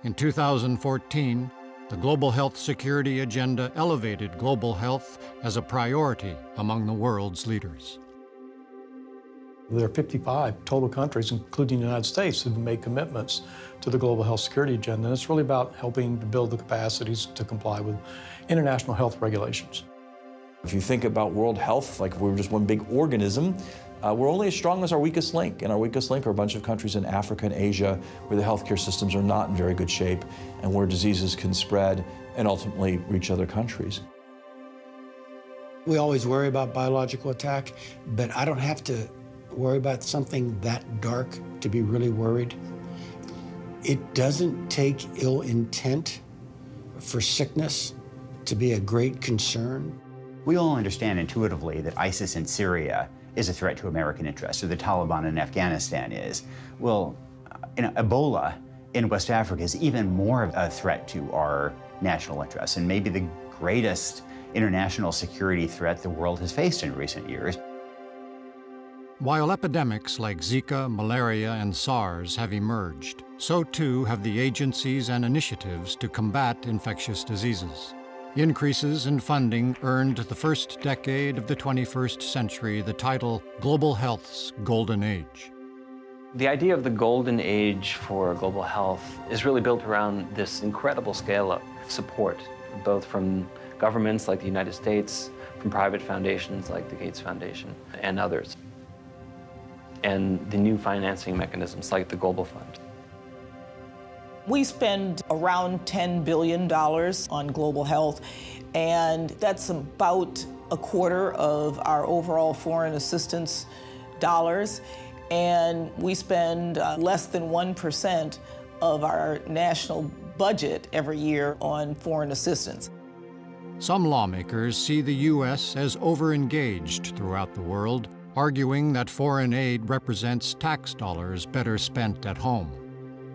In 2014, the Global Health Security Agenda elevated global health as a priority among the world's leaders. There are 55 total countries, including the United States, who've made commitments to the Global Health Security Agenda. And it's really about helping to build the capacities to comply with international health regulations. If you think about world health, like if we were just one big organism, we're only as strong as our weakest link. And our weakest link are a bunch of countries in Africa and Asia where the healthcare systems are not in very good shape and where diseases can spread and ultimately reach other countries. We always worry about biological attack, but I don't have to worry about something that dark to be really worried. It doesn't take ill intent for sickness to be a great concern. We all understand intuitively that ISIS in Syria is a threat to American interests, or the Taliban in Afghanistan is. Well, Ebola in West Africa is even more of a threat to our national interests, and maybe the greatest international security threat the world has faced in recent years. While epidemics like Zika, malaria, and SARS have emerged, so too have the agencies and initiatives to combat infectious diseases. Increases in funding earned the first decade of the 21st century the title Global Health's Golden Age. The idea of the golden age for global health is really built around this incredible scale of support, both from governments like the United States, from private foundations like the Gates Foundation, and others, and the new financing mechanisms like the Global Fund. We spend around $10 billion on global health, and that's about a quarter of our overall foreign assistance dollars, and we spend less than 1% of our national budget every year on foreign assistance. Some lawmakers see the U.S. as over-engaged throughout the world, arguing that foreign aid represents tax dollars better spent at home.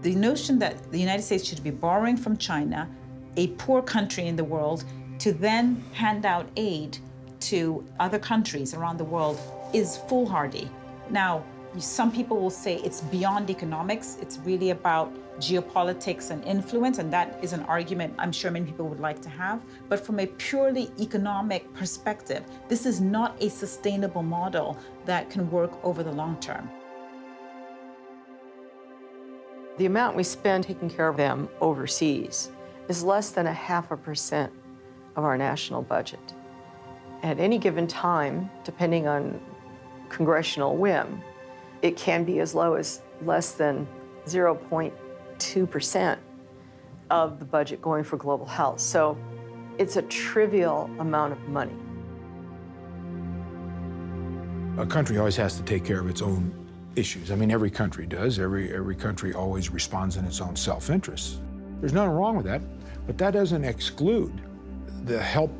The notion that the United States should be borrowing from China, a poor country in the world, to then hand out aid to other countries around the world is foolhardy. Now, some people will say it's beyond economics. It's really about geopolitics and influence, and that is an argument I'm sure many people would like to have. But from a purely economic perspective, this is not a sustainable model that can work over the long term. The amount we spend taking care of them overseas is less than 0.5% of our national budget. At any given time, depending on congressional whim, it can be as low as less than 0.2% of the budget going for global health. So it's a trivial amount of money. A country always has to take care of its own issues. I mean, every country does. Every country always responds in its own self-interest. There's nothing wrong with that, but that doesn't exclude the help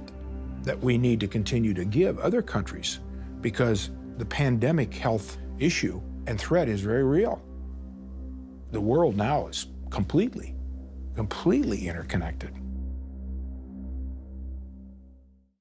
that we need to continue to give other countries, because the pandemic health issue and threat is very real. The world now is completely interconnected.